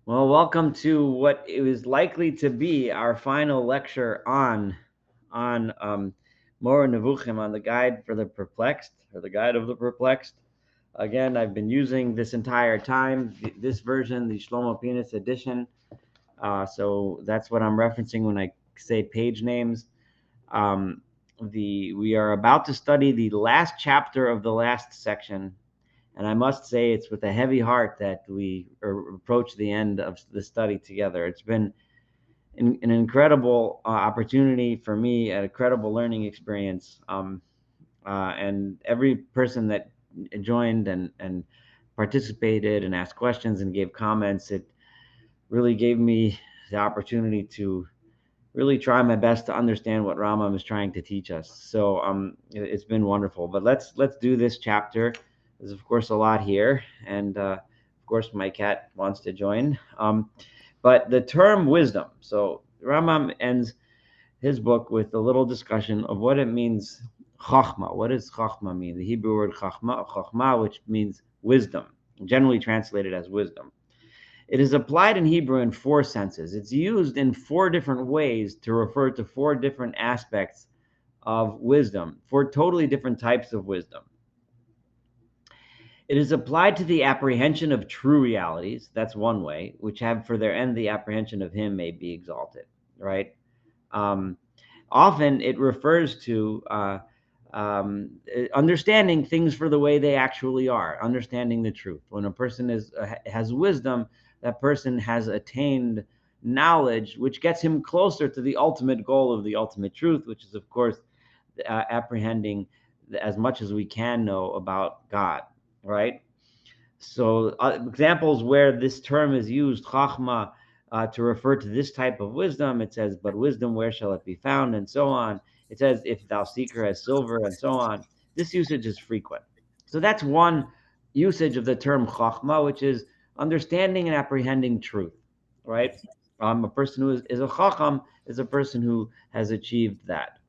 Well, welcome to what it was likely to be our final lecture on Mora Nevuchim, on the guide for the perplexed, or the guide of the perplexed. Again, I've been using this entire time this version, the Shlomo Pinis edition. So that's what I'm referencing when I say page names. We are about to study the last chapter of the last section, and I must say it's with a heavy heart that we approach the end of the study together. It's been an incredible opportunity for me, an incredible learning experience. And every person that joined and participated and asked questions and gave comments, it really gave me the opportunity to really try my best to understand what Rambam is trying to teach us. So it's been wonderful. But let's do this chapter. There's of course a lot here, and of course my cat wants to join. But the term wisdom. So Rambam ends his book with a little discussion of what it means. Chachma. What does chachma mean? The Hebrew word chachma, which means wisdom, generally translated as wisdom. It is applied in Hebrew in four senses. It's used in four different ways to refer to four different aspects of wisdom, four totally different types of wisdom. It is applied to the apprehension of true realities. That's one way, which have for their end the apprehension of him may be exalted, right? Often it refers to understanding things for the way they actually are, understanding the truth. When a person has wisdom, that person has attained knowledge, which gets him closer to the ultimate goal of the ultimate truth, which is, of course, apprehending as much as we can know about God, right? So examples where this term is used, chachma, to refer to this type of wisdom, it says, but wisdom, where shall it be found? And so on. It says, if thou seek her as silver, and so on. This usage is frequent. So that's one usage of the term chachma, which is understanding and apprehending truth, right? A person who is a chacham is a person who has achieved that.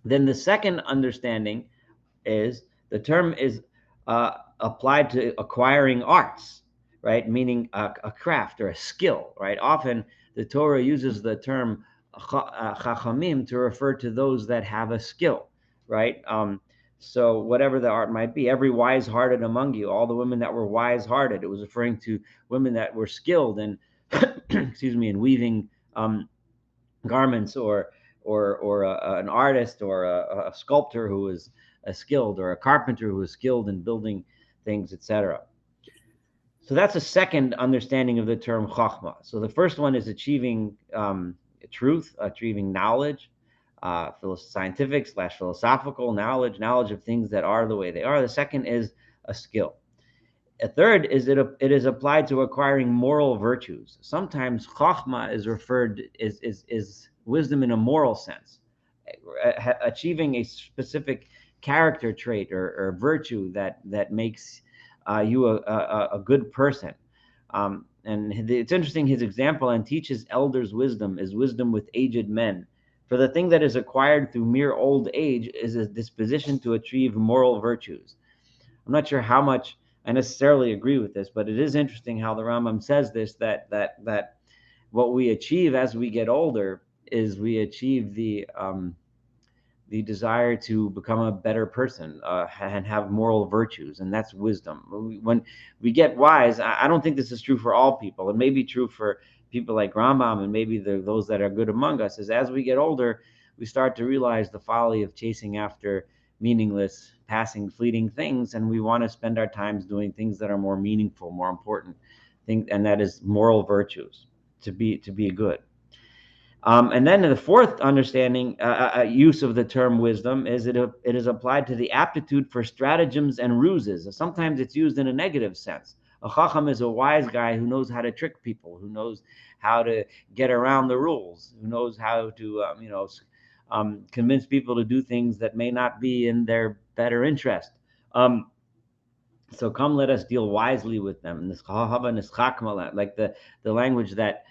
Then the second understanding is the term is applied to acquiring arts, right? Meaning a craft or a skill, right? Often the Torah uses the term chachamim to refer to those that have a skill, right? So whatever the art might be, every wise-hearted among you, all the women that were wise-hearted, it was referring to women that were skilled in, excuse me, in weaving garments, or an artist, or a sculptor who was skilled, or a carpenter who was skilled in building things, etc. So that's a second understanding of the term chachma. So the first one is achieving truth, achieving knowledge, scientific / philosophical knowledge of things that are the way they are. The second is a skill. A third is it is applied to acquiring moral virtues. Sometimes chachma is referred is wisdom in a moral sense, achieving a specific character trait or virtue that makes you a good person. And it's interesting, his example, and teaches elders wisdom is wisdom with aged men. For the thing that is acquired through mere old age is a disposition to achieve moral virtues. I'm not sure how much I necessarily agree with this, but it is interesting how the Rambam says this, that what we achieve as we get older is we achieve the desire to become a better person and have moral virtues, and that's wisdom. When we get wise, I don't think this is true for all people. It may be true for people like Rambam and maybe those that are good among us, is as we get older, we start to realize the folly of chasing after meaningless, passing, fleeting things, and we want to spend our times doing things that are more meaningful, more important things, and that is moral virtues, to be good. And then the fourth understanding, use of the term wisdom, is it is applied to the aptitude for stratagems and ruses. Sometimes it's used in a negative sense. A chacham is a wise guy who knows how to trick people, who knows how to get around the rules, who knows how to, convince people to do things that may not be in their better interest. So come, let us deal wisely with them. Like the language that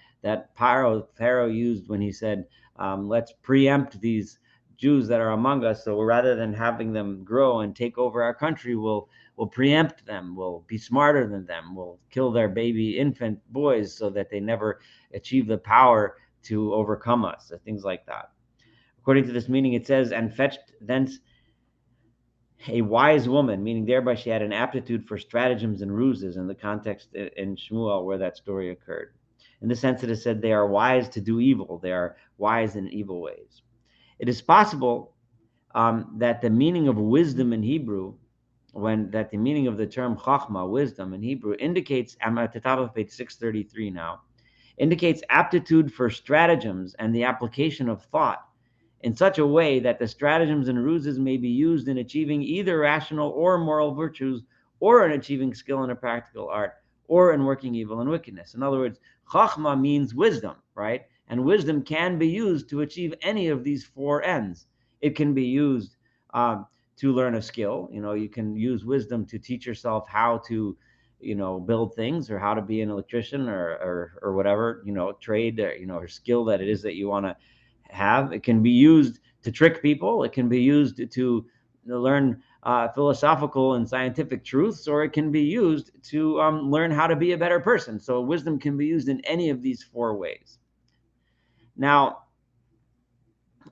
Pharaoh used when he said, let's preempt these Jews that are among us. So rather than having them grow and take over our country, we'll will preempt them, will be smarter than them, will kill their baby infant boys so that they never achieve the power to overcome us, or things like that. According to this meaning, it says, and fetched thence a wise woman, meaning thereby she had an aptitude for stratagems and ruses, in the context in Shmuel where that story occurred. In the sense that it said they are wise to do evil, they are wise in evil ways. It is possible that the meaning of wisdom in Hebrew, that the meaning of the term chachma, wisdom in Hebrew, indicates, I'm at the top of page 633 now, indicates aptitude for stratagems and the application of thought in such a way that the stratagems and ruses may be used in achieving either rational or moral virtues, or in achieving skill in a practical art, or in working evil and wickedness. In other words, chachma means wisdom, right? And wisdom can be used to achieve any of these four ends. It can be used to learn a skill. You can use wisdom to teach yourself how to, build things, or how to be an electrician, or whatever, trade, or skill that it is that you want to have. It can be used to trick people. It can be used to learn philosophical and scientific truths, or it can be used to learn how to be a better person. So wisdom can be used in any of these four ways. Now,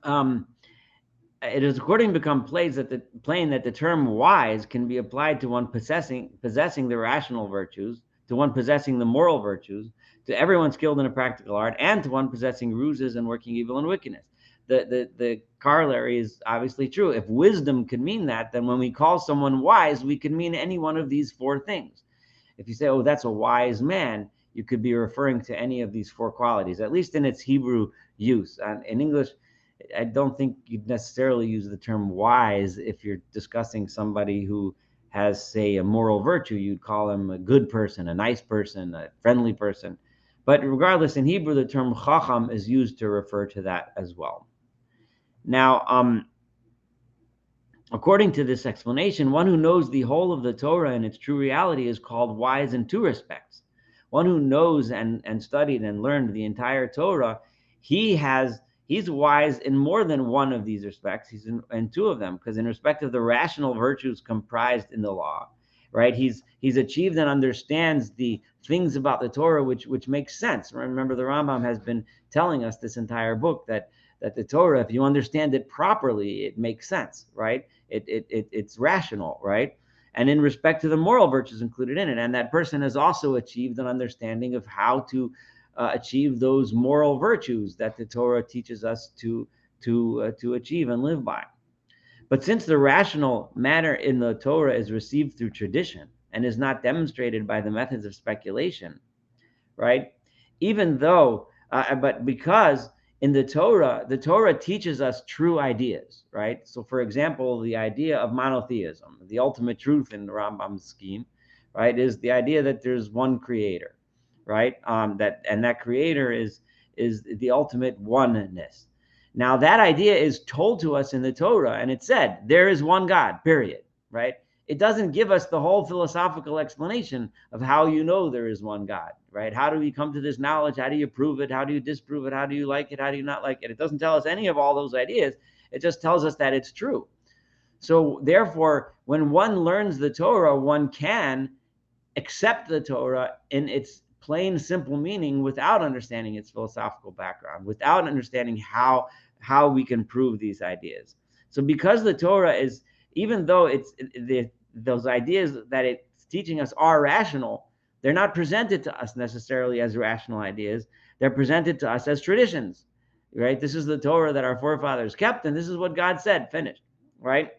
it has accordingly become plain that the term wise can be applied to one possessing the rational virtues, to one possessing the moral virtues, to everyone skilled in a practical art, and to one possessing ruses and working evil and wickedness. The corollary is obviously true. If wisdom could mean that, then when we call someone wise, we can mean any one of these four things. If you say, oh, that's a wise man, you could be referring to any of these four qualities, at least in its Hebrew use. And in English, I don't think you'd necessarily use the term wise if you're discussing somebody who has, say, a moral virtue. You'd call him a good person, a nice person, a friendly person. But regardless, in Hebrew, the term chacham is used to refer to that as well. Now, according to this explanation, one who knows the whole of the Torah in its true reality is called wise in two respects. One who knows and studied and learned the entire Torah, he's wise in more than one of these respects. He's in two of them, because in respect of the rational virtues comprised in the law, right? He's achieved and understands the things about the Torah which makes sense. Remember, the Rambam has been telling us this entire book that the Torah, if you understand it properly, it makes sense, right? It's rational, right? And in respect to the moral virtues included in it, and that person has also achieved an understanding of how to achieve those moral virtues that the Torah teaches us to achieve and live by. But since the rational matter in the Torah is received through tradition and is not demonstrated by the methods of speculation, right? Even though, but because in the Torah teaches us true ideas, right? So, for example, the idea of monotheism, the ultimate truth in the Rambam's scheme, right, is the idea that there's one creator, right? That creator is the ultimate oneness. Now, that idea is told to us in the Torah, and it said there is one God, period, right? It doesn't give us the whole philosophical explanation of how you know there is one God, right? How do we come to this knowledge? How do you prove it? How do you disprove it? How do you like it? How do you not like it? It doesn't tell us any of all those ideas. It just tells us that it's true. So therefore, when one learns the Torah, one can accept the Torah in its plain, simple meaning without understanding its philosophical background, without understanding how we can prove these ideas. So because the Torah is, even though those ideas that it's teaching us are rational, they're not presented to us necessarily as rational ideas. They're presented to us as traditions, right? This is the Torah that our forefathers kept, and this is what God said, finished, right?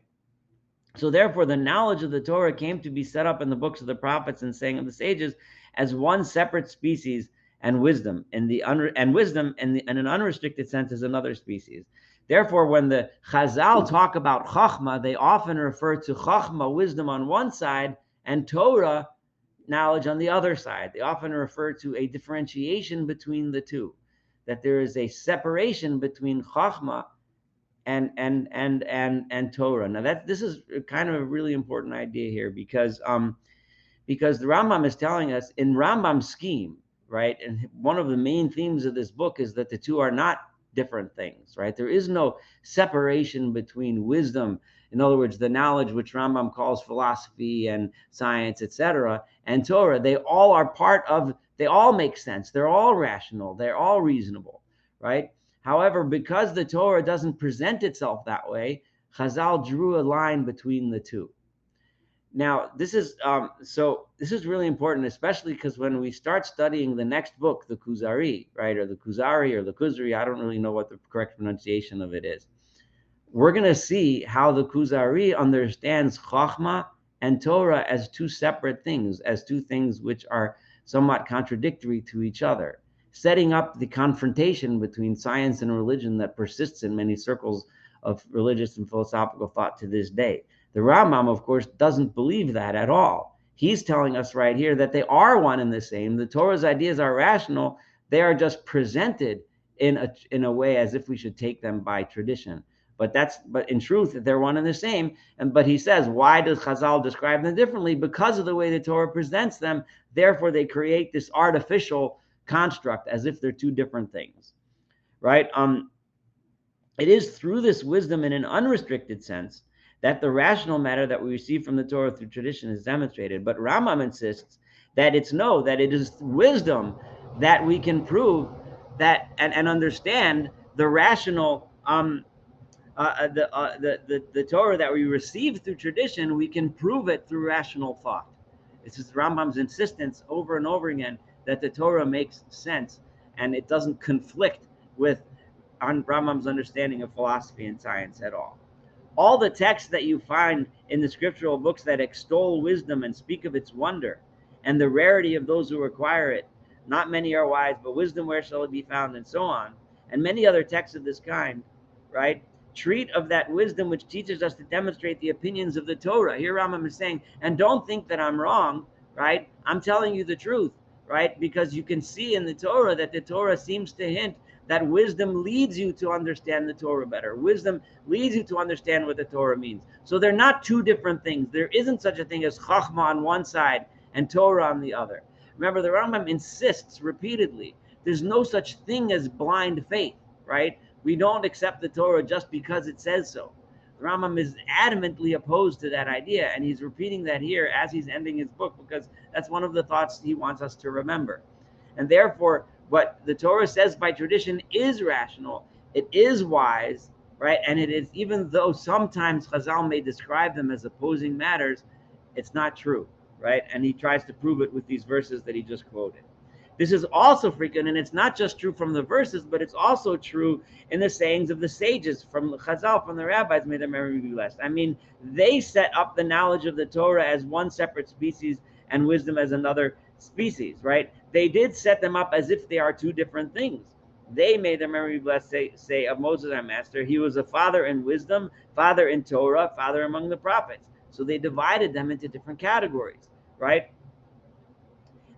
So therefore, the knowledge of the Torah came to be set up in the books of the prophets and saying of the sages as one separate species, and wisdom in an unrestricted sense is another species. Therefore, when the Chazal talk about Chachma, they often refer to Chachma, wisdom, on one side, and Torah, knowledge, on the other side. They often refer to a differentiation between the two, that there is a separation between Chachma and Torah. Now this is kind of a really important idea here, because the Rambam is telling us in Rambam's scheme, right? And one of the main themes of this book is that the two are not different things, right? There is no separation between wisdom, in other words, the knowledge which Rambam calls philosophy and science, etc., and Torah. They all are part of, they all make sense. They're all rational. They're all reasonable, right? However, because the Torah doesn't present itself that way, Chazal drew a line between the two. Now, this is this is really important, especially because when we start studying the next book, the Kuzari, right, or the Kuzari or the Kuzari, I don't really know what the correct pronunciation of it is. We're going to see how the Kuzari understands Chokhmah and Torah as two separate things, as two things which are somewhat contradictory to each other, setting up the confrontation between science and religion that persists in many circles of religious and philosophical thought to this day. The Rambam, of course, doesn't believe that at all. He's telling us right here that they are one and the same. The Torah's ideas are rational. They are just presented in a way as if we should take them by tradition. But in truth, they're one and the same. But he says, why does Chazal describe them differently? Because of the way the Torah presents them. Therefore, they create this artificial construct as if they're two different things, right? It is through this wisdom in an unrestricted sense that the rational matter that we receive from the Torah through tradition is demonstrated. But Rambam insists that it is wisdom that we can prove that and understand the rational the Torah that we receive through tradition. We can prove it through rational thought. This is Rambam's insistence over and over again that the Torah makes sense and it doesn't conflict with Rambam's understanding of philosophy and science at all. All the texts that you find in the scriptural books that extol wisdom and speak of its wonder and the rarity of those who acquire it, not many are wise, but wisdom where shall it be found, and so on, and many other texts of this kind, right, treat of that wisdom which teaches us to demonstrate the opinions of the Torah. Here Rambam is saying, and don't think that I'm wrong, right? I'm telling you the truth, right? Because you can see in the Torah that the Torah seems to hint that wisdom leads you to understand the Torah better. Wisdom leads you to understand what the Torah means. So they're not two different things. There isn't such a thing as Chachma on one side and Torah on the other. Remember, the Rambam insists repeatedly, there's no such thing as blind faith, right? We don't accept the Torah just because it says so. The Rambam is adamantly opposed to that idea, and he's repeating that here as he's ending his book, because that's one of the thoughts he wants us to remember. And therefore, what the Torah says by tradition is rational, it is wise, right? And it is, even though sometimes Chazal may describe them as opposing matters, it's not true, right? And he tries to prove it with these verses that he just quoted. This is also frequent, and it's not just true from the verses, but it's also true in the sayings of the sages, from Chazal, from the rabbis, may their memory be blessed. I mean, they set up the knowledge of the Torah as one separate species and wisdom as another species, right? They did set them up as if they are two different things. They, may their memory be blessed, say of Moses our master, he was a father in wisdom, father in Torah, father among the prophets. So they divided them into different categories, right?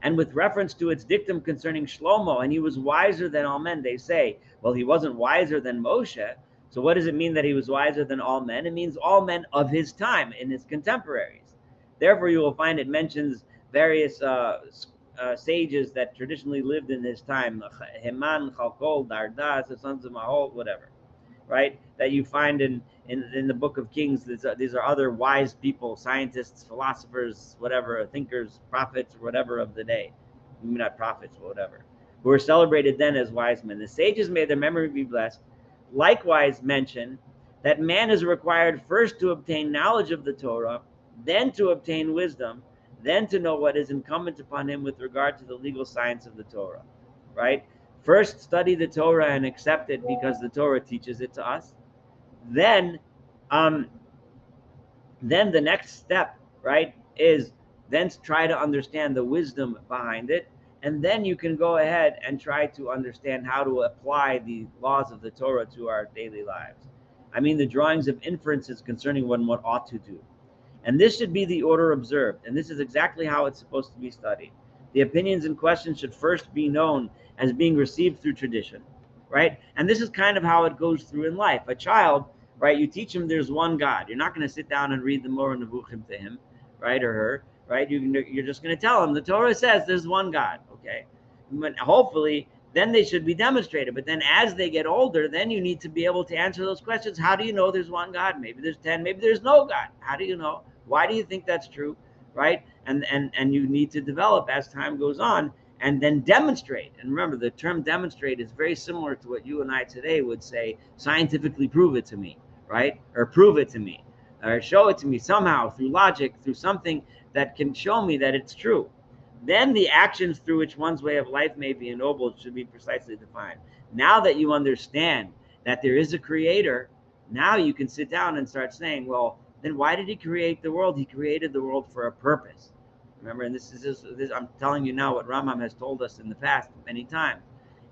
And with reference to its dictum concerning Shlomo, and he was wiser than all men, they say, well, he wasn't wiser than Moshe. So what does it mean that he was wiser than all men? It means all men of his time, in his contemporaries. Therefore, you will find it mentions various sages that traditionally lived in his time, Heman, Chalkol, Dardas, the sons of Mahol, whatever, right? That you find in the book of Kings. These are other wise people, scientists, philosophers, whatever, thinkers, prophets, or whatever of the day. Maybe not prophets, but whatever, who were celebrated then as wise men. The sages, may their memory be blessed, likewise mention that man is required first to obtain knowledge of the Torah, then to obtain wisdom, then to know what is incumbent upon him with regard to the legal science of the Torah, right? First study the Torah and accept it because the Torah teaches it to us. Then the next step, right, is then try to understand the wisdom behind it. And then you can go ahead and try to understand how to apply the laws of the Torah to our daily lives. I mean, the drawings of inferences concerning what one ought to do. And this should be the order observed. And this is exactly how it's supposed to be studied. The opinions in question should first be known as being received through tradition, right? And this is kind of how it goes through in life. A child, right, you teach him there's one God. You're not going to sit down and read the Moreh Nevuchim to him, right, or her, right? You're just going to tell him the Torah says there's one God, okay? But hopefully then they should be demonstrated. But then as they get older, then you need to be able to answer those questions. How do you know there's one God? Maybe there's 10, maybe there's no God. How do you know? Why do you think that's true? Right? And you need to develop as time goes on and then demonstrate. And remember, the term demonstrate is very similar to what you and I today would say, scientifically prove it to me, right? Or prove it to me, or show it to me somehow through logic, through something that can show me that it's true. Then the actions through which one's way of life may be ennobled should be precisely defined. Now that you understand that there is a creator, now you can sit down and start saying, well, then why did he create the world? He created the world for a purpose. Remember, and this, I'm telling you now what Rambam has told us in the past many times.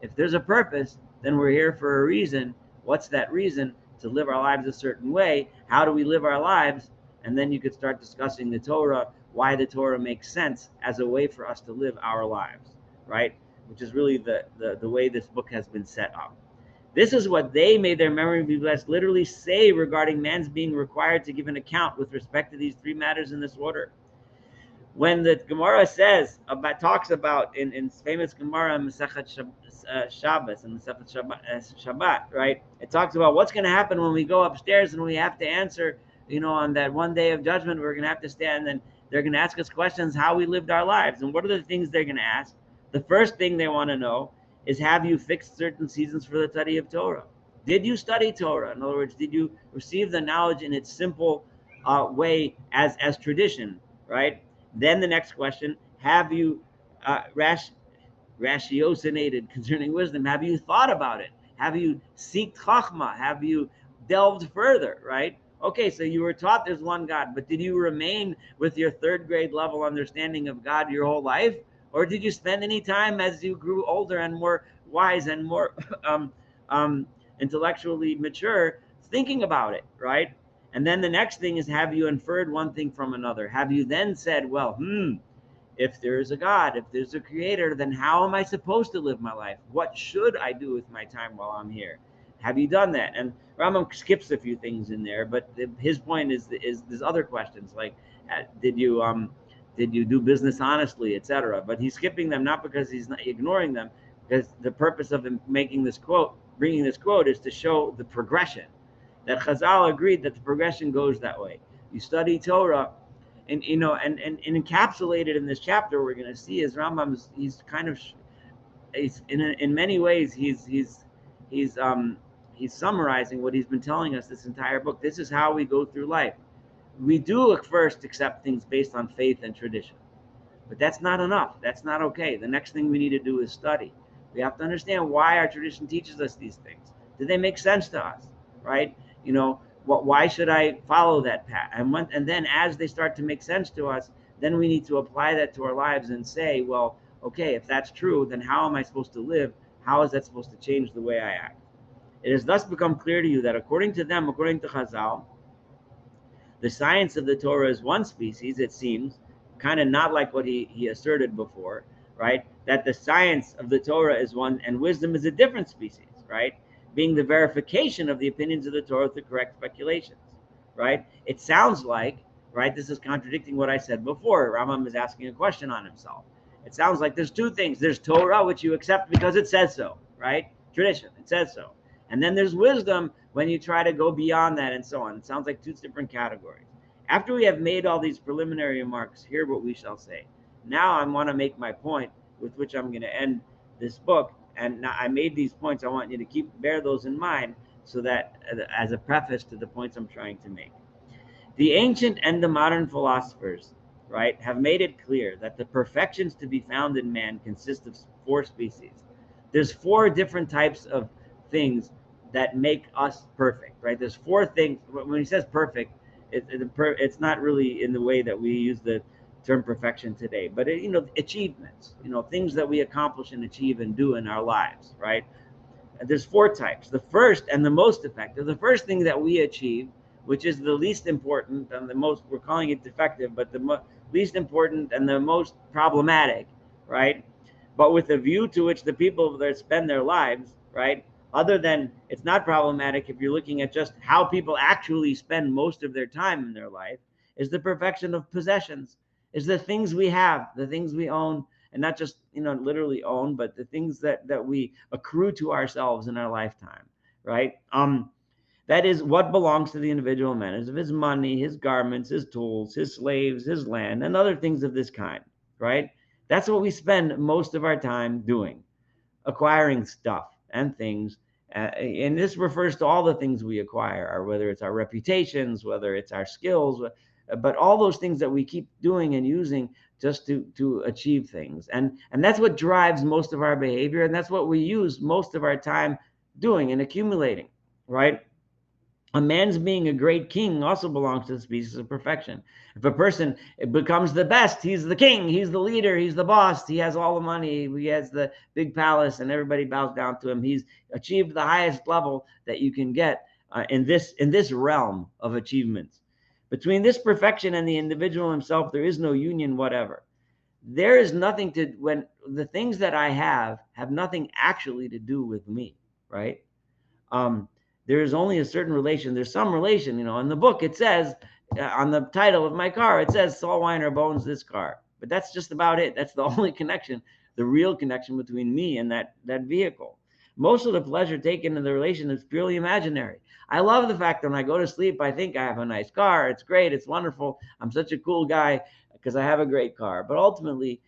If there's a purpose, then we're here for a reason. What's that reason? To live our lives a certain way. How do we live our lives? And then you could start discussing the Torah, why the Torah makes sense as a way for us to live our lives, right? Which is really the way this book has been set up. This is what they, may their memory be blessed, literally say regarding man's being required to give an account with respect to these three matters in this order. When the Gemara talks about in famous Gemara in Masechet Shabbos and Masechet Shabbat, right? It talks about what's going to happen when we go upstairs and we have to answer, on that one day of judgment. We're going to have to stand and they're going to ask us questions how we lived our lives. And what are the things they're going to ask? The first thing they want to know is, have you fixed certain seasons for the study of Torah? Did you study Torah? In other words, did you receive the knowledge in its simple way as tradition, right? Then the next question, have you ratiocinated concerning wisdom? Have you thought about it? Have you seeked chachma? Have you delved further, right? Okay, so you were taught there's one God, but did you remain with your third grade level understanding of God your whole life? Or did you spend any time as you grew older and more wise and more intellectually mature thinking about it, right? And then the next thing is, have you inferred one thing from another? Have you then said, well, if there is a God, if there's a creator, then how am I supposed to live my life? What should I do with my time while I'm here? Have you done that? And Rambam skips a few things in there, but his point is there's other questions like, did you do business honestly, etc. But he's skipping them not because he's not ignoring them, because the purpose of him bringing this quote is to show the progression. That Chazal agreed that the progression goes that way. You study Torah, and encapsulated in this chapter, we're going to see is Rambam. He's in many ways he's summarizing what he's been telling us this entire book. This is how we go through life. We do at first accept things based on faith and tradition, but that's not enough. That's not okay. The next thing we need to do is study. We have to understand why our tradition teaches us these things. Do they make sense to us, right? Why should I follow that path? And then as they start to make sense to us, then we need to apply that to our lives and say, well, okay, if that's true, then how am I supposed to live? How is that supposed to change the way I act? It has thus become clear to you that according to Chazal, the science of the Torah is one species, it seems, kind of not like what he asserted before, right? That the science of the Torah is one and wisdom is a different species, right? Being the verification of the opinions of the Torah through correct speculations, right? It sounds like, right, this is contradicting what I said before. Rambam is asking a question on himself. It sounds like there's two things. There's Torah, which you accept because it says so, right? Tradition, it says so. And then there's wisdom when you try to go beyond that and so on. It sounds like two different categories. After we have made all these preliminary remarks, hear what we shall say. Now I want to make my point with which I'm going to end this book. And now I made these points. I want you to bear those in mind so that as a preface to the points I'm trying to make. The ancient and the modern philosophers, right, have made it clear that the perfections to be found in man consist of four species. There's four different types of things that make us perfect, right? There's four things. When he says perfect, it's not really in the way that we use the term perfection today, but achievements, things that we accomplish and achieve and do in our lives, right? And there's four types. The first and the most effective, the first thing that we achieve, which is the least important and the most, we're calling it defective, but the least important and the most problematic, right? But with a view to which the people that spend their lives, right? Other than it's not problematic if you're looking at just how people actually spend most of their time in their life, is the perfection of possessions, is the things we have, the things we own, and not just, literally own, but the things that we accrue to ourselves in our lifetime, right? That is what belongs to the individual man, is of his money, his garments, his tools, his slaves, his land, and other things of this kind, right? That's what we spend most of our time doing, acquiring stuff and things. And this refers to all the things we acquire, or whether it's our reputations, whether it's our skills, but all those things that we keep doing and using just to achieve things. And that's what drives most of our behavior, and that's what we use most of our time doing and accumulating, right? A man's being a great king also belongs to the species of perfection. If a person becomes the best, he's the king, he's the leader, he's the boss, he has all the money, he has the big palace, and everybody bows down to him. He's achieved the highest level that you can get in this realm of achievements. Between this perfection and the individual himself, there is no union whatever. There is nothing when the things that I have nothing actually to do with me, right? There is only a certain relation. There's some relation, in the book it says, on the title of my car, it says Saul Weiner owns this car, but that's just about it. That's the only connection, the real connection between me and that vehicle. Most of the pleasure taken in the relation is purely imaginary. I love the fact that when I go to sleep, I think I have a nice car. It's great. It's wonderful. I'm such a cool guy because I have a great car. But ultimately,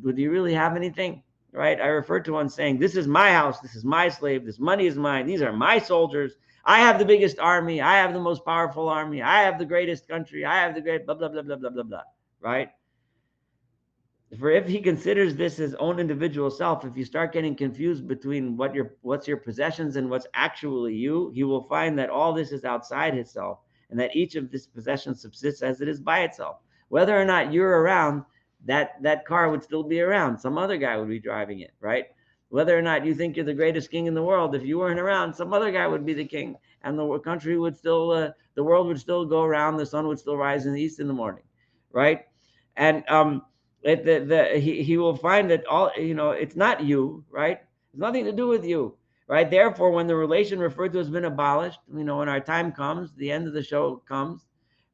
do you really have anything? Right? I refer to one saying, this is my house, this is my slave, this money is mine, these are my soldiers, I have the biggest army, I have the most powerful army, I have the greatest country, I have the great blah, blah, blah, blah, blah, blah, blah, right? For if he considers this his own individual self, if you start getting confused between what's your possessions and what's actually you, he will find that all this is outside himself, and that each of these possessions subsists as it is by itself. Whether or not you're around, that car would still be around. Some other guy would be driving it, right? Whether or not you think you're the greatest king in the world, if you weren't around, some other guy would be the king, and the country would still, the world would still go around. The sun would still rise in the east in the morning, right? And he will find that all, it's not you, right? It's nothing to do with you, right? Therefore, when the relation referred to has been abolished, when our time comes, the end of the show comes,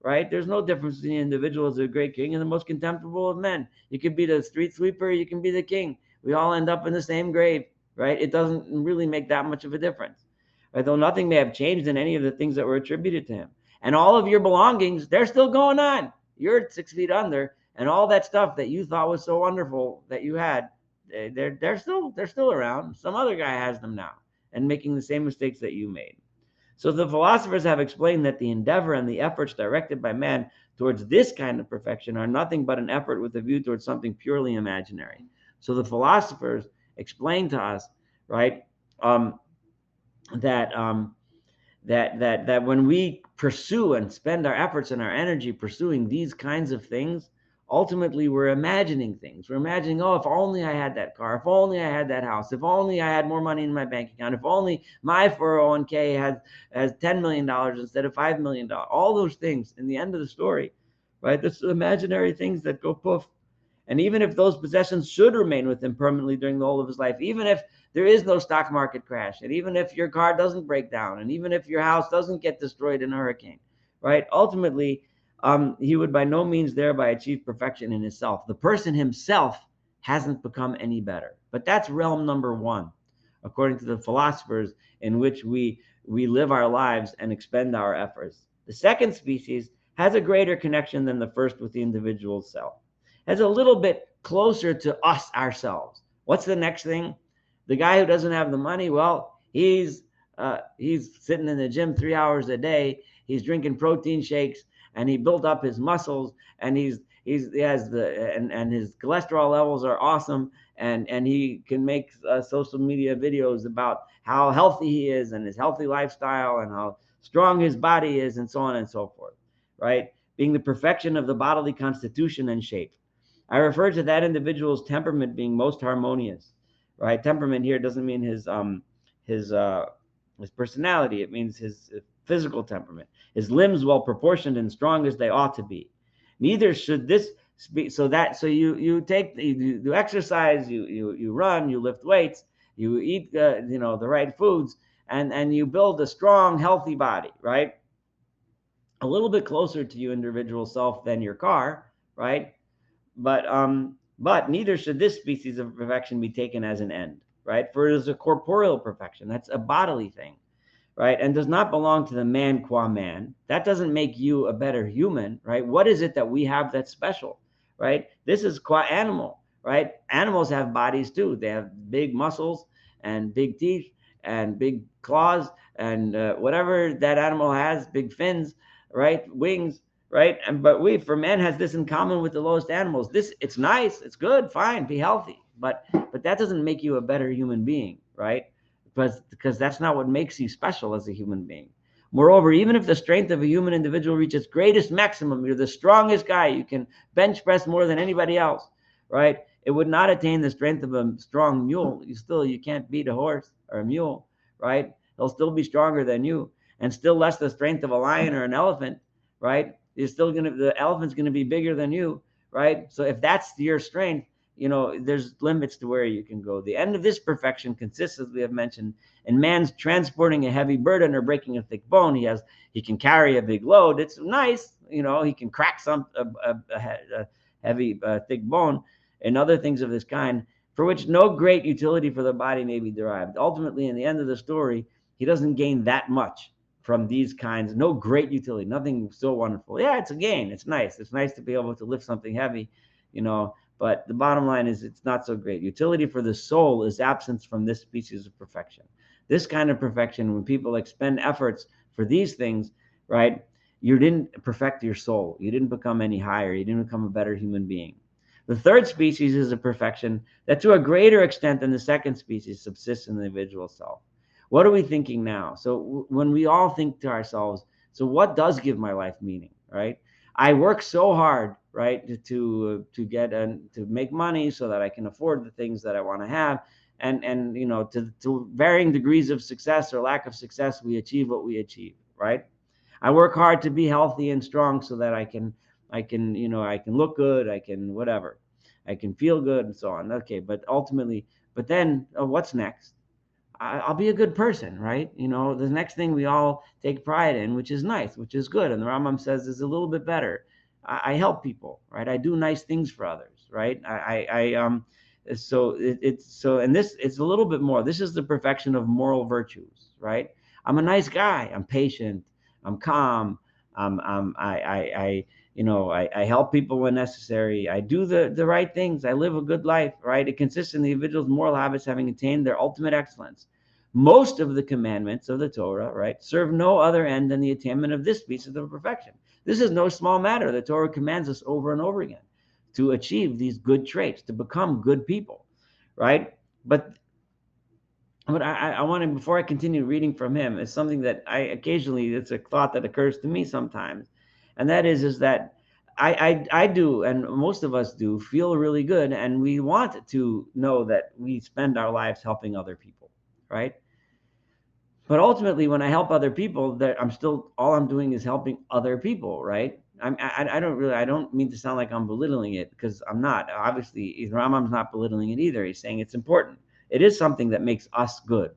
right? There's no difference between the individual as a great king and the most contemptible of men. You could be the street sweeper, you can be the king. We all end up in the same grave, right? It doesn't really make that much of a difference, right? Though nothing may have changed in any of the things that were attributed to him. And all of your belongings, they're still going on. You're 6 feet under, and all that stuff that you thought was so wonderful that you had, they're still around. Some other guy has them now and making the same mistakes that you made. So the philosophers have explained that the endeavor and the efforts directed by man towards this kind of perfection are nothing but an effort with a view towards something purely imaginary. So the philosophers explain to us, right, that when we pursue and spend our efforts and our energy pursuing these kinds of things, ultimately we're imagining things. We're imagining, oh, if only I had that car, if only I had that house, if only I had more money in my bank account, if only my 401k has $10 million instead of $5 million. All those things in the end of the story, right? That's imaginary things that go poof. And even if those possessions should remain with him permanently during the whole of his life, even if there is no stock market crash, and even if your car doesn't break down, and even if your house doesn't get destroyed in a hurricane, right? Ultimately, he would by no means thereby achieve perfection in himself. The person himself hasn't become any better. But that's realm number one, according to the philosophers, in which we live our lives and expend our efforts. The second species has a greater connection than the first with the individual self. Has a little bit closer to us ourselves. What's the next thing? The guy who doesn't have the money, well, he's sitting in the gym 3 hours a day. He's drinking protein shakes, and he built up his muscles, and he has and his cholesterol levels are awesome, and he can make social media videos about how healthy he is and his healthy lifestyle and how strong his body is, and so on and so forth, right? Being the perfection of the bodily constitution and shape. I refer to that individual's temperament being most harmonious, right? Temperament here doesn't mean his personality. It means his physical temperament. His limbs well proportioned and strong as they ought to be. Neither should this be so you do exercise, you run, you lift weights, you eat the right foods, and you build a strong, healthy body, right? A little bit closer to your individual self than your car, right? But But neither should this species of perfection be taken as an end, right? For it is a corporeal perfection. That's a bodily thing, right? And does not belong to the man qua man. That doesn't make you a better human, right? What is it that we have that's special, right? This is qua animal, right? Animals have bodies too. They have big muscles and big teeth and big claws and whatever that animal has, big fins, right? Wings, right? And but for man has this in common with the lowest animals. This, it's nice, it's good, fine, be healthy, but that doesn't make you a better human being, right? Because that's not what makes you special as a human being. Moreover, even if the strength of a human individual reaches its greatest maximum, you're the strongest guy, you can bench press more than anybody else, right? It would not attain the strength of a strong mule. You can't beat a horse or a mule, right? They'll still be stronger than you, and still less the strength of a lion or an elephant, right? The elephant's gonna be bigger than you, right? So if that's your strength, there's limits to where you can go. The end of this perfection consists, as we have mentioned, in man's transporting a heavy burden or breaking a thick bone. He can carry a big load. It's nice, he can crack a heavy thick bone and other things of this kind, for which no great utility for the body may be derived. Ultimately, in the end of the story, he doesn't gain that much from these kinds. No great utility, nothing so wonderful. Yeah, it's a gain. It's nice. It's nice to be able to lift something heavy, but the bottom line is it's not so great. Utility for the soul is absence from this species of perfection. This kind of perfection, when people expend efforts for these things, right, you didn't perfect your soul. You didn't become any higher. You didn't become a better human being. The third species is a perfection that to a greater extent than the second species subsists in the individual self. What are we thinking now? So when we all think to ourselves, so what does give my life meaning, right? I work so hard, right, to make money so that I can afford the things that I want to have, and to varying degrees of success or lack of success, we achieve what we achieve, right? I work hard to be healthy and strong so that I can look good, I can whatever, I can feel good and so on. Okay, but then what's next? I'll be a good person, right? The next thing we all take pride in, which is nice, which is good. And the Rambam says is a little bit better. I help people, right? I do nice things for others, right? And this, it's a little bit more. This is the perfection of moral virtues, right? I'm a nice guy. I'm patient. I'm calm. I help people when necessary. I do the right things. I live a good life, right? It consists in the individual's moral habits having attained their ultimate excellence. Most of the commandments of the Torah, right, serve no other end than the attainment of this piece of perfection. This is no small matter. The Torah commands us over and over again to achieve these good traits, to become good people, right? But I want to, before I continue reading from him, is something that it's a thought that occurs to me sometimes. And that is that I do, and most of us do, feel really good. And we want to know that we spend our lives helping other people, right? But ultimately, when I help other people, that all I'm doing is helping other people, right? I don't mean to sound like I'm belittling it, because I'm not. Obviously, Rambam's not belittling it either. He's saying it's important. It is something that makes us good.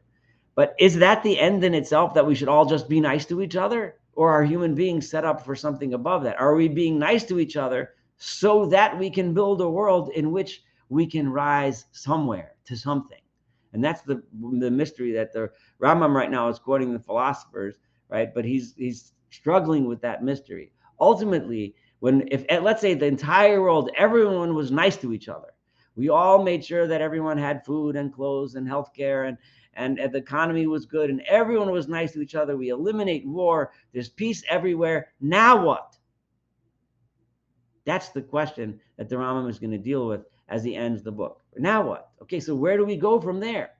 But is that the end in itself, that we should all just be nice to each other? Or are human beings set up for something above that? Are we being nice to each other so that we can build a world in which we can rise somewhere to something? And that's the mystery that the Rambam right now is quoting the philosophers, right? But he's struggling with that mystery. Ultimately, if let's say the entire world, everyone was nice to each other, we all made sure that everyone had food and clothes and healthcare, and the economy was good, and everyone was nice to each other. We eliminate war. There's peace everywhere. Now what? That's the question that the Rambam is going to deal with as he ends the book. Now what? Okay, so where do we go from there?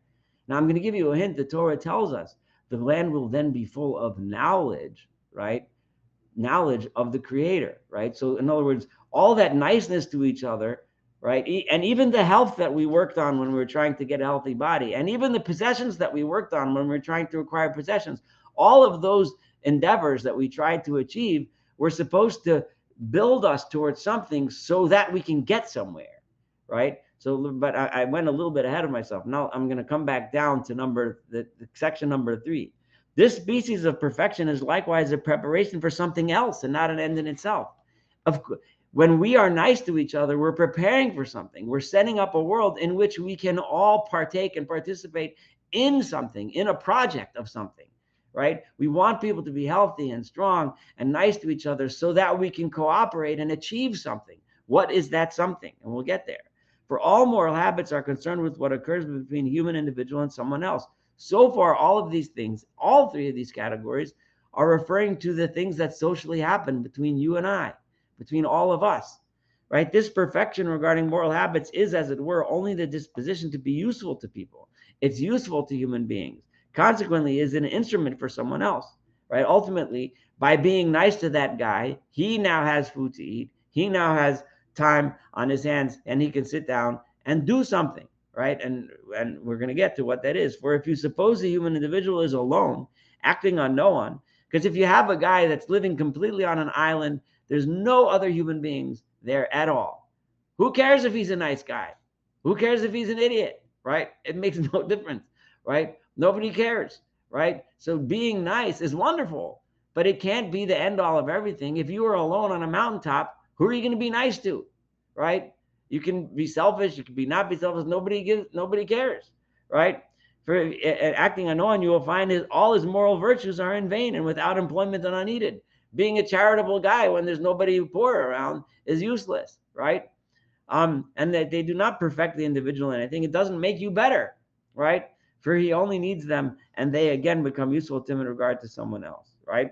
Now I'm going to give you a hint. The Torah tells us the land will then be full of knowledge, right? Knowledge of the Creator, right? So in other words, all that niceness to each other, right? And even the health that we worked on when we were trying to get a healthy body, and even the possessions that we worked on when we were trying to acquire possessions, all of those endeavors that we tried to achieve were supposed to build us towards something so that we can get somewhere, right? So, but I went a little bit ahead of myself. Now I'm going to come back down to the section number 3. This species of perfection is likewise a preparation for something else and not an end in itself. When we are nice to each other, we're preparing for something. We're setting up a world in which we can all partake and participate in something, in a project of something, right? We want people to be healthy and strong and nice to each other so that we can cooperate and achieve something. What is that something? And we'll get there. For all moral habits are concerned with what occurs between a human individual and someone else. So far, all of these things, all three of these categories, are referring to the things that socially happen between you and I, between all of us, right? This perfection regarding moral habits is, as it were, only the disposition to be useful to people. It's useful to human beings. Consequently, is an instrument for someone else, right? Ultimately, by being nice to that guy, he now has food to eat. He now has time on his hands, and he can sit down and do something, right? And we're going to get to what that is. For if you suppose the human individual is alone, acting on no one, because if you have a guy that's living completely on an island, there's no other human beings there at all. Who cares if he's a nice guy? Who cares if he's an idiot, right? It makes no difference, right? Nobody cares, right? So being nice is wonderful, but it can't be the end all of everything. If you are alone on a mountaintop, who are you going to be nice to, right? You can be selfish, you can be not be selfish. Nobody cares, right? For acting on no one, you will find all his moral virtues are in vain and without employment and unneeded. Being a charitable guy when there's nobody poor around is useless, right? And that they do not perfect the individual in anything. It doesn't make you better, right? For he only needs them, and they again become useful to him in regard to someone else, right?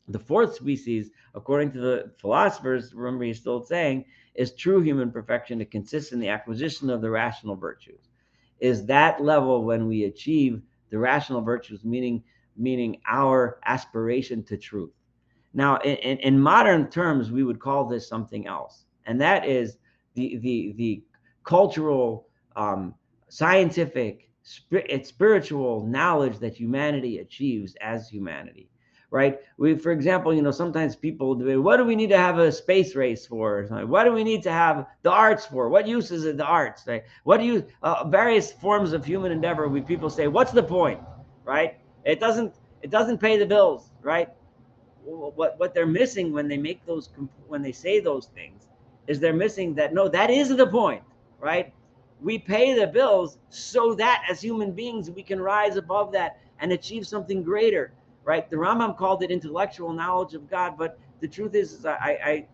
The fourth species, according to the philosophers, remember he's still saying, is true human perfection. It consists in the acquisition of the rational virtues. Is that level when we achieve the rational virtues, meaning our aspiration to truth. Now, in modern terms, we would call this something else, and that is the cultural, scientific, spiritual knowledge that humanity achieves as humanity, right? For example, sometimes people debate, what do we need to have a space race for? What do we need to have the arts for? What use is it the arts? Right? What do you various forms of human endeavor? People say, what's the point, right? It doesn't pay the bills, right? What they're missing when they say those things is they're missing that, no, that is the point, right? We pay the bills so that as human beings we can rise above that and achieve something greater, right? The Rambam called it intellectual knowledge of God, but the truth is I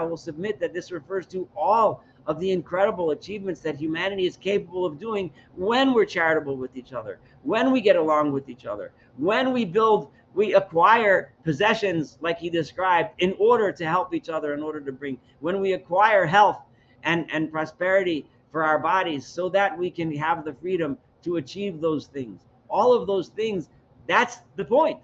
will submit that this refers to all of the incredible achievements that humanity is capable of doing when we're charitable with each other, when we get along with each other, when we acquire possessions like he described in order to help each other, when we acquire health and prosperity for our bodies so that we can have the freedom to achieve those things. All of those things, that's the point.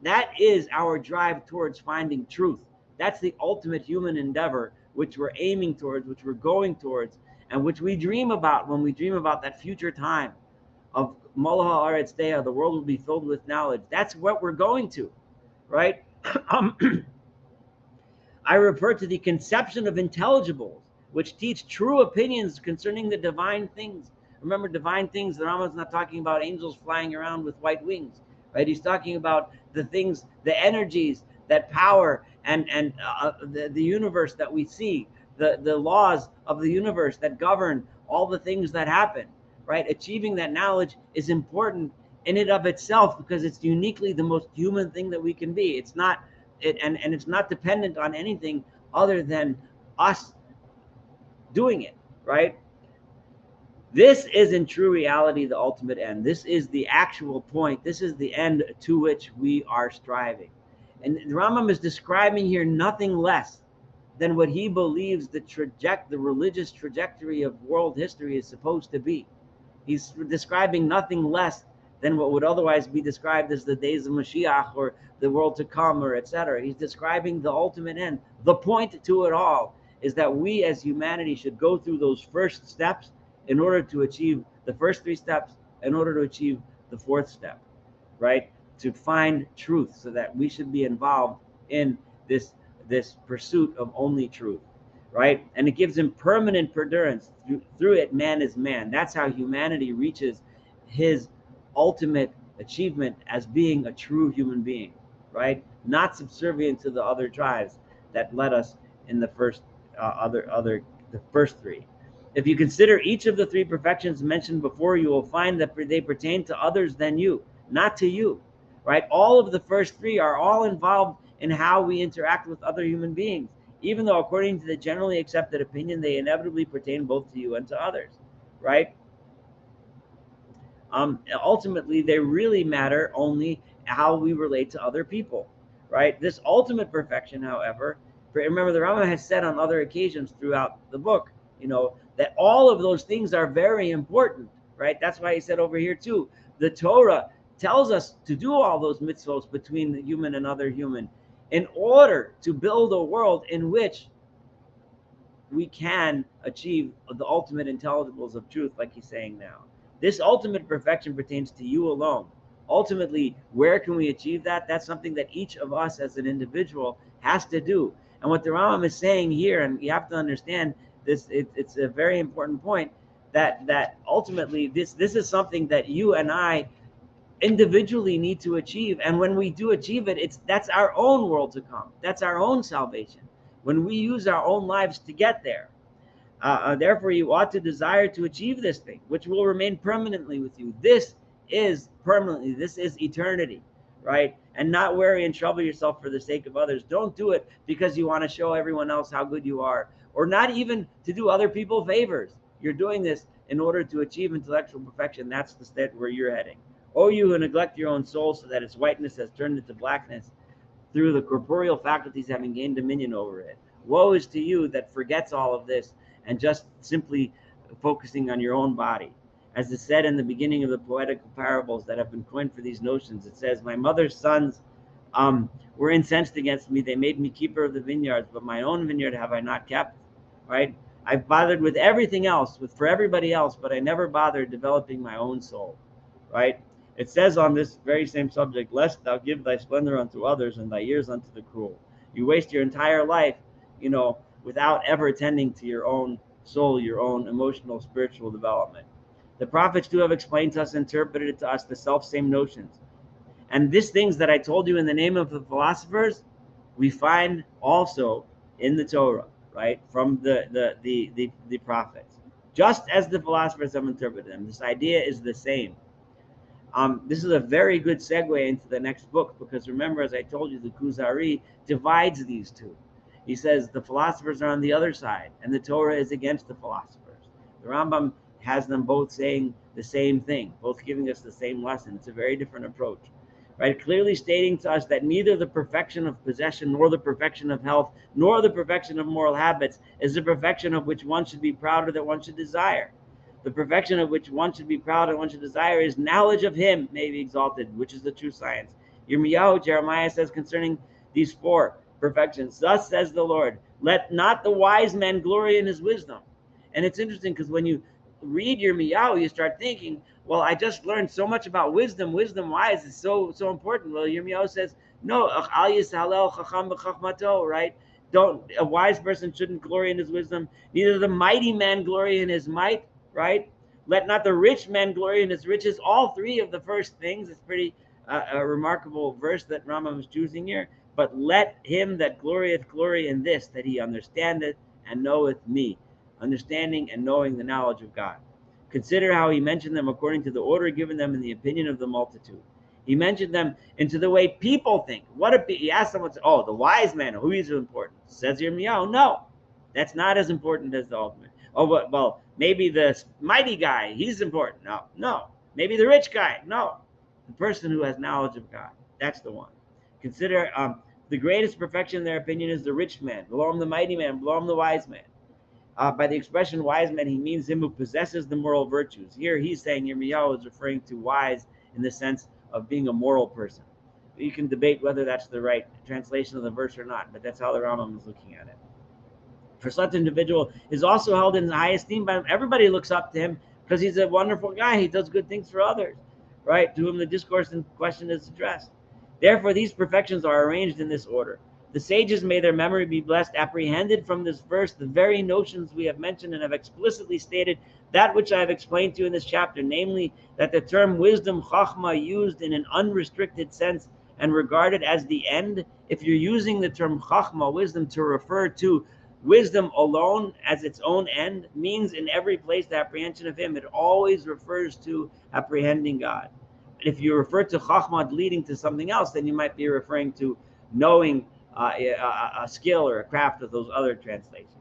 That is our drive towards finding truth. That's the ultimate human endeavor, which we're aiming towards, which we're going towards, and which we dream about when we dream about that future time of Malaha Aretz Deah, the world will be filled with knowledge. That's what we're going to, right? I refer to the conception of intelligibles, which teach true opinions concerning the divine things. Remember, divine things, the Rambam's not talking about angels flying around with white wings, right? He's talking about the things, the energies, that power and the universe that we see, the laws of the universe that govern all the things that happen, right? Achieving that knowledge is important in and of itself because it's uniquely the most human thing that we can be. It's not and it's not dependent on anything other than us doing it, right? This is in true reality the ultimate end. This is the actual point. This is the end to which we are striving. And the Rambam is describing here nothing less than what he believes the religious trajectory of world history is supposed to be. He's describing nothing less than what would otherwise be described as the days of Mashiach or the world to come, or etc. He's describing the ultimate end. The point to it all is that we as humanity should go through those first steps in order to achieve the first three steps, in order to achieve the fourth step, right? To find truth, so that we should be involved in this pursuit of only truth, right? And it gives him permanent perdurance. Through it, man is man. That's how humanity reaches his ultimate achievement as being a true human being, right? Not subservient to the other tribes that led us in the first the first three. If you consider each of the three perfections mentioned before, you will find that they pertain to others than you, not to you, right? All of the first three are all involved in how we interact with other human beings, even though according to the generally accepted opinion, they inevitably pertain both to you and to others, right? Ultimately, they really matter only how we relate to other people, right? This ultimate perfection, however, remember the Rambam has said on other occasions throughout the book, that all of those things are very important, right? That's why he said over here too, the Torah tells us to do all those mitzvos between the human and other human in order to build a world in which we can achieve the ultimate intelligibles of truth, like he's saying now. This ultimate perfection pertains to you alone. Ultimately, where can we achieve that? That's something that each of us as an individual has to do. And what the Rambam is saying here, and you have to understand this, it's a very important point, that ultimately this is something that you and I individually need to achieve. And when we do achieve it, that's our own world to come. That's our own salvation. When we use our own lives to get there. Therefore, you ought to desire to achieve this thing, which will remain permanently with you. This is permanently. This is eternity, right? And not worry and trouble yourself for the sake of others. Don't do it because you want to show everyone else how good you are, or not even to do other people favors. You're doing this in order to achieve intellectual perfection. That's the state where you're heading. Oh, you who neglect your own soul so that its whiteness has turned into blackness through the corporeal faculties having gained dominion over it. Woe is to you that forgets all of this and just simply focusing on your own body. As is said in the beginning of the poetical parables that have been coined for these notions, it says, my mother's sons were incensed against me. They made me keeper of the vineyards, but my own vineyard have I not kept, right? I've bothered with everything else, for everybody else, but I never bothered developing my own soul, right? It says on this very same subject, lest thou give thy splendor unto others and thy years unto the cruel. You waste your entire life, without ever attending to your own soul, your own emotional, spiritual development. The prophets too have explained to us, interpreted to us the self-same notions. And these things that I told you in the name of the philosophers, we find also in the Torah, right? From the prophets. Just as the philosophers have interpreted them. This idea is the same. This is a very good segue into the next book, because remember, as I told you, the Kuzari divides these two. He says the philosophers are on the other side, and the Torah is against the philosophers. The Rambam has them both saying the same thing, both giving us the same lesson. It's a very different approach, right? Clearly stating to us that neither the perfection of possession, nor the perfection of health, nor the perfection of moral habits is the perfection of which one should be proud or that one should desire. The perfection of which one should be proud and one should desire is knowledge of him may be exalted, which is the true science. Yirmiyahu, Jeremiah says concerning these four perfections, thus says the Lord, let not the wise man glory in his wisdom. And it's interesting because when you read Yirmiyahu, you start thinking, well, I just learned so much about wisdom. Wisdom, wise, is so important. Well, Yirmiyahu says, no, al yishalel chacham b'chachmato, right? A wise person shouldn't glory in his wisdom. Neither the mighty man glory in his might, right? Let not the rich man glory in his riches. All three of the first things. It's pretty a remarkable verse that Rambam is choosing here. But let him that glorieth glory in this, that he understandeth and knoweth me. Understanding and knowing the knowledge of God. Consider how he mentioned them according to the order given them in the opinion of the multitude. He mentioned them into the way people think. He asked someone, oh, the wise man, who is important? Says Yirmiyahu, no, that's not as important as the ultimate. Oh, well, maybe the mighty guy, he's important. No. Maybe the rich guy, no. The person who has knowledge of God, that's the one. Consider the greatest perfection in their opinion is the rich man. Below him the mighty man, below him the wise man. By the expression wise man, he means him who possesses the moral virtues. Here he's saying, Yirmiyahu is referring to wise in the sense of being a moral person. You can debate whether that's the right translation of the verse or not, but that's how the Rambam is looking at it. For such an individual is also held in high esteem by him. Everybody looks up to him because he's a wonderful guy. He does good things for others, right? To whom the discourse in question is addressed. Therefore, these perfections are arranged in this order. The sages, may their memory be blessed, apprehended from this verse the very notions we have mentioned and have explicitly stated that which I have explained to you in this chapter, namely that the term wisdom, chachma, used in an unrestricted sense and regarded as the end, if you're using the term chachma, wisdom, to refer to Wisdom alone as its own end means in every place the apprehension of him. It always refers to apprehending God. If you refer to chachma leading to something else, then you might be referring to knowing a skill or a craft of those other translations.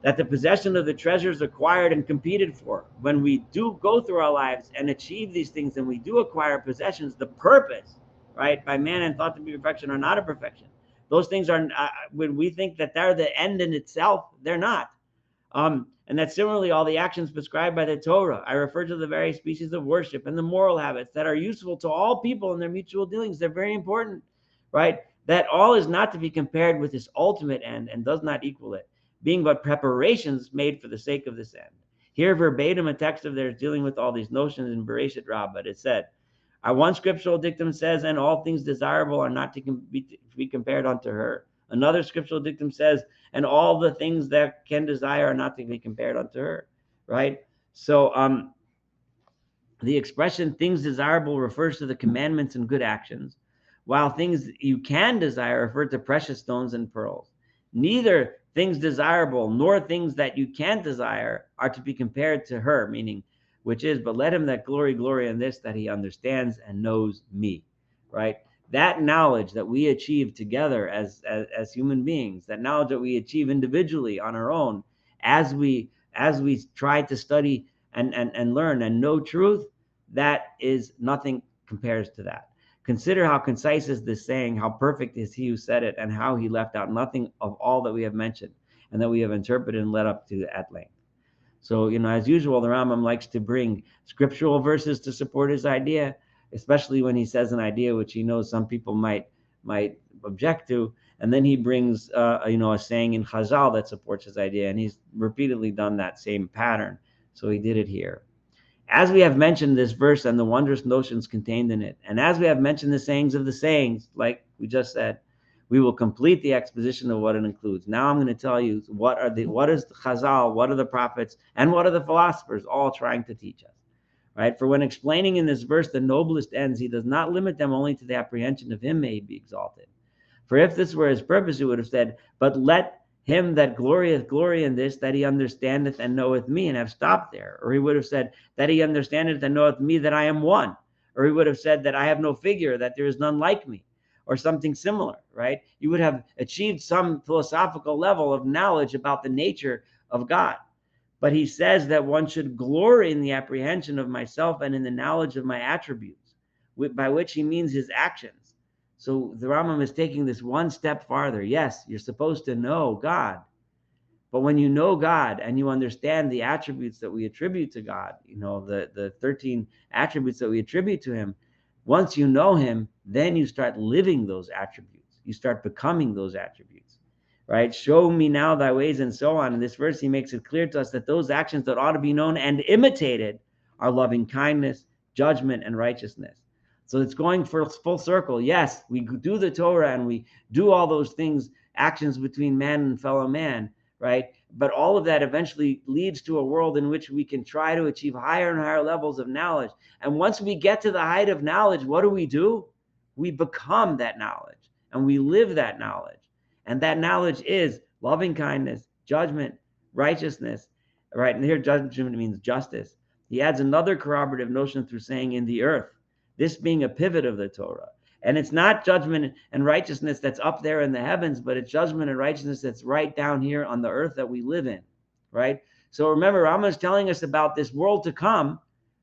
That the possession of the treasures acquired and competed for, when we do go through our lives and achieve these things and we do acquire possessions, the purpose, right, by man and thought to be perfection are not a perfection. Those things are, when we think that they're the end in itself, they're not. And that similarly, all the actions prescribed by the Torah, I refer to the various species of worship and the moral habits that are useful to all people in their mutual dealings. They're very important, right? That all is not to be compared with this ultimate end and does not equal it, being but preparations made for the sake of this end. Here, verbatim, a text of theirs dealing with all these notions in Bereshit Rabbah. It said, our one scriptural dictum says, and all things desirable are not to be compared unto her. Another scriptural dictum says, and all the things that can desire are not to be compared unto her, right? So the expression things desirable refers to the commandments and good actions, while things you can desire refer to precious stones and pearls. Neither things desirable nor things that you can't desire are to be compared to her, meaning, which is, but let him that glory in this, that he understands and knows me, right? That knowledge that we achieve together as human beings, that knowledge that we achieve individually on our own, as we try to study and learn and know truth, that is nothing compares to that. Consider how concise is this saying, how perfect is he who said it, and how he left out nothing of all that we have mentioned and that we have interpreted and led up to at length. So, as usual, the Rambam likes to bring scriptural verses to support his idea, especially when he says an idea which he knows some people might object to. And then he brings, a saying in Chazal that supports his idea. And he's repeatedly done that same pattern. So he did it here. As we have mentioned this verse and the wondrous notions contained in it, and as we have mentioned the sayings of the sayings, like we just said, we will complete the exposition of what it includes. Now I'm going to tell you what is the Chazal, what are the prophets, and what are the philosophers all trying to teach us, right? For when explaining in this verse the noblest ends, he does not limit them only to the apprehension of him may be exalted. For if this were his purpose, he would have said, but let him that glorieth glory in this, that he understandeth and knoweth me, and have stopped there. Or he would have said, that he understandeth and knoweth me, that I am one. Or he would have said, that I have no figure, that there is none like me, or something similar, right? You would have achieved some philosophical level of knowledge about the nature of God. But he says that one should glory in the apprehension of myself and in the knowledge of my attributes, by which he means his actions. So the Rambam is taking this one step farther. Yes, you're supposed to know God. But when you know God and you understand the attributes that we attribute to God, the 13 attributes that we attribute to him, once you know him, then you start living those attributes. You start becoming those attributes, right? Show me now thy ways and so on. In this verse, he makes it clear to us that those actions that ought to be known and imitated are loving kindness, judgment, and righteousness. So it's going for full circle. Yes, we do the Torah and we do all those things, actions between man and fellow man, right? But all of that eventually leads to a world in which we can try to achieve higher and higher levels of knowledge. And once we get to the height of knowledge, what do? We become that knowledge and we live that knowledge. And that knowledge is loving kindness, judgment, righteousness, right? And here judgment means justice. He adds another corroborative notion through saying in the earth, this being a pivot of the Torah. And it's not judgment and righteousness that's up there in the heavens, but it's judgment and righteousness that's right down here on the earth that we live in, right? So remember, Rambam is telling us about this world to come,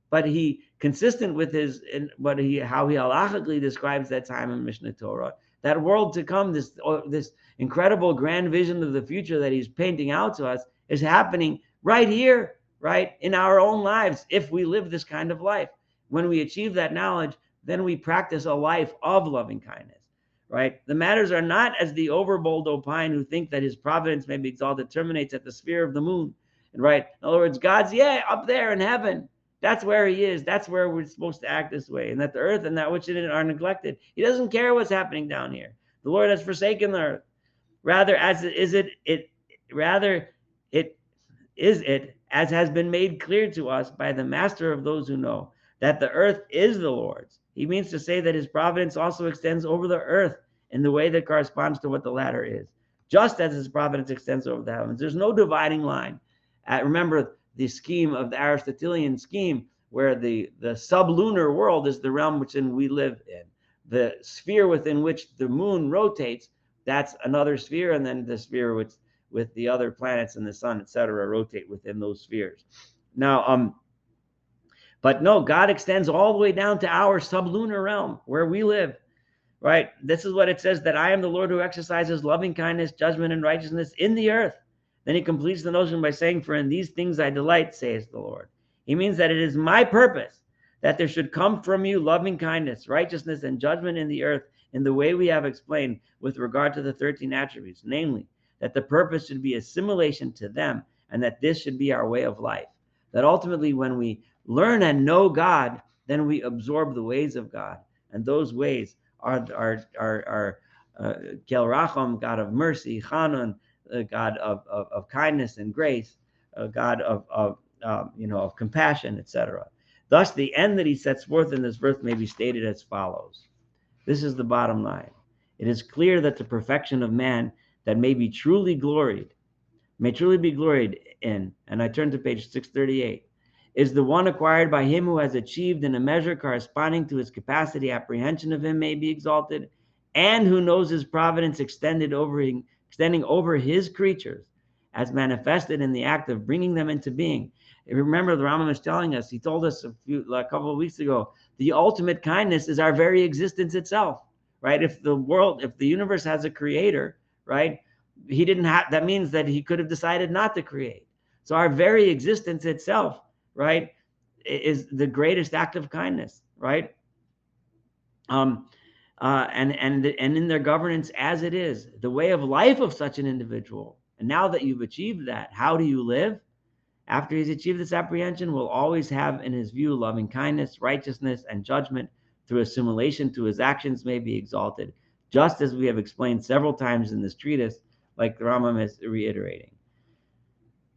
but he, consistent with how he halachically describes that time in Mishnah Torah, that world to come, this incredible grand vision of the future that he's painting out to us is happening right here, right, in our own lives, if we live this kind of life. When we achieve that knowledge, then we practice a life of loving kindness, right? The matters are not as the overbold opine who think that his providence may be exalted terminates at the sphere of the moon, right? In other words, God's, up there in heaven. That's where he is. That's where we're supposed to act this way. And that the earth and that which in it are neglected. He doesn't care what's happening down here. The Lord has forsaken the earth. Rather, as has been made clear to us by the master of those who know, that the earth is the Lord's. He means to say that his providence also extends over the earth in the way that corresponds to what the latter is. just as his providence extends over the heavens. There's no dividing line. Remember the scheme of the Aristotelian scheme, where the sublunar world is the realm within we live in. The sphere within which the moon rotates, that's another sphere, and then the sphere with the other planets and the sun, etc., rotate within those spheres. Now, but no, God extends all the way down to our sublunar realm where we live, right? This is what it says, that I am the Lord who exercises loving kindness, judgment, and righteousness in the earth. Then he completes the notion by saying, for in these things I delight, says the Lord. He means that it is my purpose that there should come from you loving kindness, righteousness, and judgment in the earth in the way we have explained with regard to the 13 attributes, namely, that the purpose should be assimilation to them, and that this should be our way of life. That ultimately, when we learn and know God, then we absorb the ways of God, and those ways are Kel Racham, God of mercy, Chanun, God of kindness and grace, God of compassion, etc. Thus, the end that he sets forth in this verse may be stated as follows. This is the bottom line. It is clear that the perfection of man that may be truly be gloried in, and I turn to page 638, is the one acquired by him who has achieved in a measure corresponding to his capacity apprehension of him may be exalted, and who knows his providence extending over his creatures, as manifested in the act of bringing them into being. Remember, the Rambam is telling us, he told us a couple of weeks ago, the ultimate kindness is our very existence itself, right? If the universe has a creator, right, that means that he could have decided not to create. So our very existence itself, right, is the greatest act of kindness, right? And in their governance as it is, the way of life of such an individual. And now that you've achieved that, how do you live? After he's achieved this apprehension, will always have in his view loving kindness, righteousness, and judgment through assimilation to his actions may be exalted, just as we have explained several times in this treatise, like the Rambam is reiterating.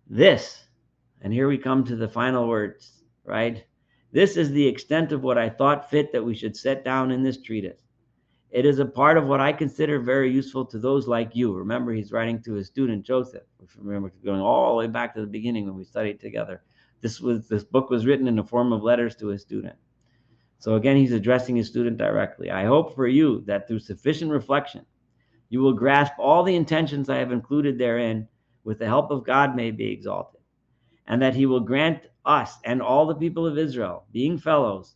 This, and here we come to the final words, right? This is the extent of what I thought fit that we should set down in this treatise. It is a part of what I consider very useful to those like you. Remember, he's writing to his student, Joseph. Remember, going all the way back to the beginning when we studied together. This book was written in the form of letters to his student. So again, he's addressing his student directly. I hope for you that through sufficient reflection, you will grasp all the intentions I have included therein, with the help of God may be exalted, and that he will grant us and all the people of Israel, being fellows,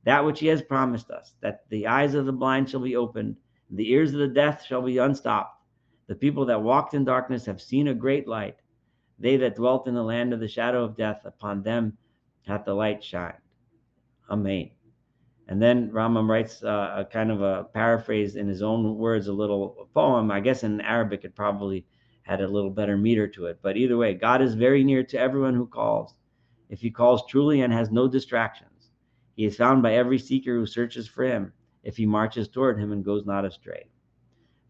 that which he has promised us, that the eyes of the blind shall be opened, and the ears of the deaf shall be unstopped. The people that walked in darkness have seen a great light. They that dwelt in the land of the shadow of death, upon them hath the light shined. Amen. And then Rambam writes a kind of a paraphrase in his own words, a little poem. I guess in Arabic it probably had a little better meter to it. But either way, God is very near to everyone who calls, if he calls truly and has no distractions. He is found by every seeker who searches for him, if he marches toward him and goes not astray.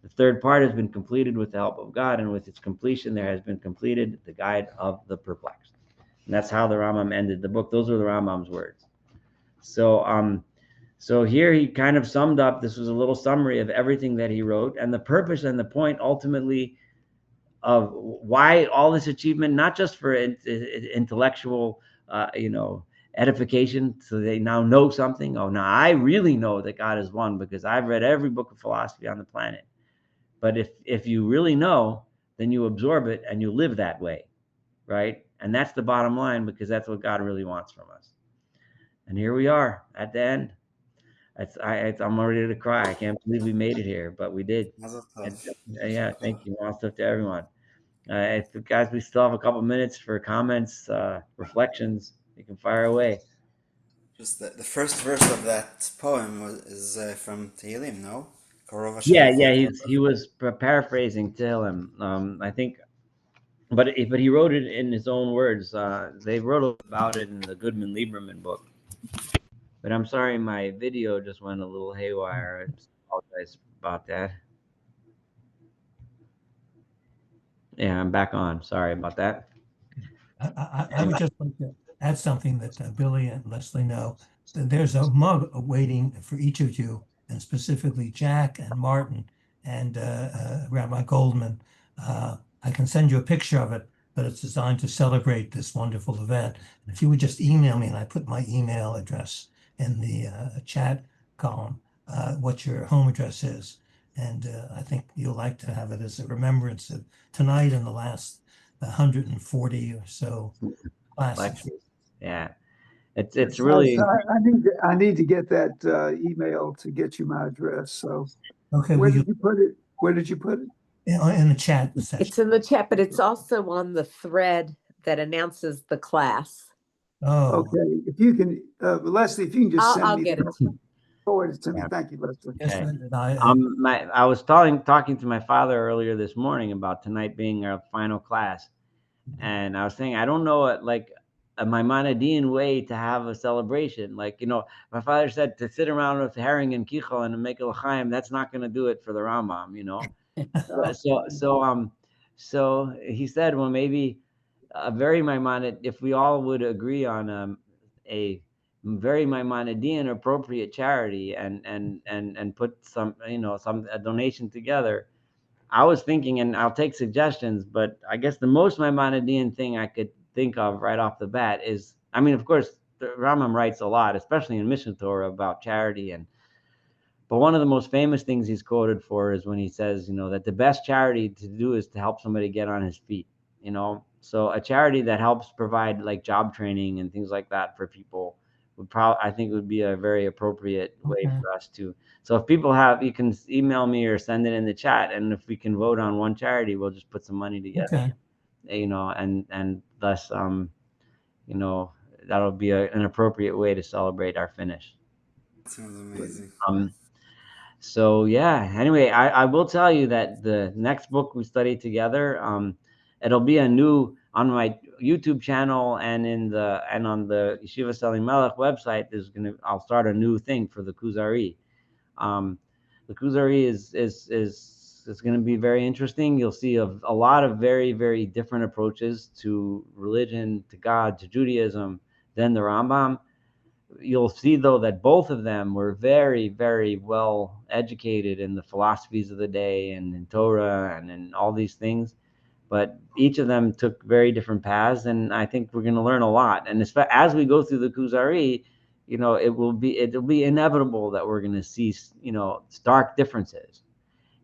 The third part has been completed with the help of God, and with its completion there has been completed the guide of the perplexed. And that's how the Rambam ended the book. Those are the Rambam's words. So here he kind of summed up, this was a little summary of everything that he wrote, and the purpose and the point ultimately of why all this achievement, not just for intellectual, edification, so they now know something. Oh, now I really know that God is one because I've read every book of philosophy on the planet. But if you really know, then you absorb it and you live that way, right? And that's the bottom line, because that's what God really wants from us. And here we are at the end. I'm ready to cry. I can't believe we made it here, but we did. And, yeah, thank you. All stuff to everyone. Guys, we still have a couple minutes for comments, reflections. You can fire away. Just the first verse of that poem is from Tehillim, no? Yeah. He was paraphrasing Tehillim. I think, but he wrote it in his own words. They wrote about it in the Goodman Lieberman book. But I'm sorry, my video just went a little haywire. I apologize about that. Yeah, I'm back on. Sorry about that. I would just like to add something that Billy and Leslie know. There's a mug awaiting for each of you, and specifically Jack and Martin. and Rabbi Goldman. I can send you a picture of it, but it's designed to celebrate this wonderful event. And if you would just email me, and I put my email address in the chat column, what your home address is. And I think you'll like to have it as a remembrance of tonight and the last 140 or so classes. Lectures. Yeah. It's Yes, really I need to get that email to get you my address. So Okay, where will did you put it? Where did you put it? in the chat section? It's in the chat, but it's also on the thread that announces the class. Oh, Okay, if you can, Leslie, if you can just send I'll me get it. forward it to me. Yeah. Thank you, Leslie. yes, Okay. and I was talking to my father earlier this morning about tonight being our final class, and I was saying I don't know like a Maimonidean way to have a celebration. Like, my father said to sit around with herring and kichel and make a l'chaim. That's not going to do it for the Rambam, So he said, well, maybe a very Maimonides, if we all would agree on a very Maimonidean appropriate charity and put some a donation together. I was thinking, and I'll take suggestions, but I guess the most Maimonidean thing I could think of right off the bat is, I mean, of course, the Rambam writes a lot, especially in Mishnah Torah, about charity, but one of the most famous things he's quoted for is when he says, that the best charity to do is to help somebody get on his feet, So a charity that helps provide like job training and things like that for people I think would be a very appropriate way for us to. So if people you can email me or send it in the chat, and if we can vote on one charity, we'll just put some money together, and thus, that'll be an appropriate way to celebrate our finish. Sounds amazing. So yeah, anyway, I will tell you that the next book we study together, it'll be on my YouTube channel and on the Yeshivas Elimelech website. I'll start a new thing for the Kuzari. The Kuzari is going to be very interesting. You'll see a lot of very, very different approaches to religion, to God, to Judaism than the Rambam. You'll see, though, that both of them were very, very well educated in the philosophies of the day and in Torah and in all these things. But each of them took very different paths, and I think we're going to learn a lot. And as we go through the Kuzari, it'll be inevitable that we're going to see, stark differences.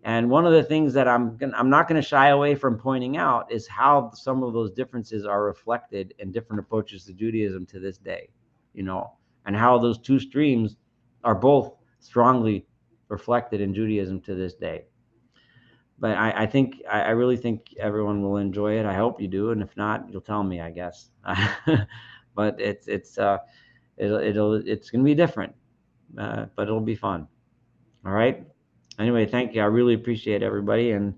And one of the things that I'm not going to shy away from pointing out is how some of those differences are reflected in different approaches to Judaism to this day, and how those two streams are both strongly reflected in Judaism to this day. But I really think everyone will enjoy it. I hope you do, and if not, you'll tell me, I guess. But it's going to be different, but it'll be fun. All right. Anyway, thank you. I really appreciate everybody, and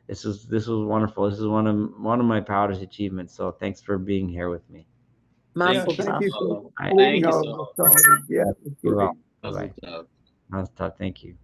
this was wonderful. This is one of my proudest achievements. So thanks for being here with me. Mazel Thank tov. you for Thank leading you all so of us. Yeah, it's You're great. welcome. Bye-bye. That was tough. Thank you.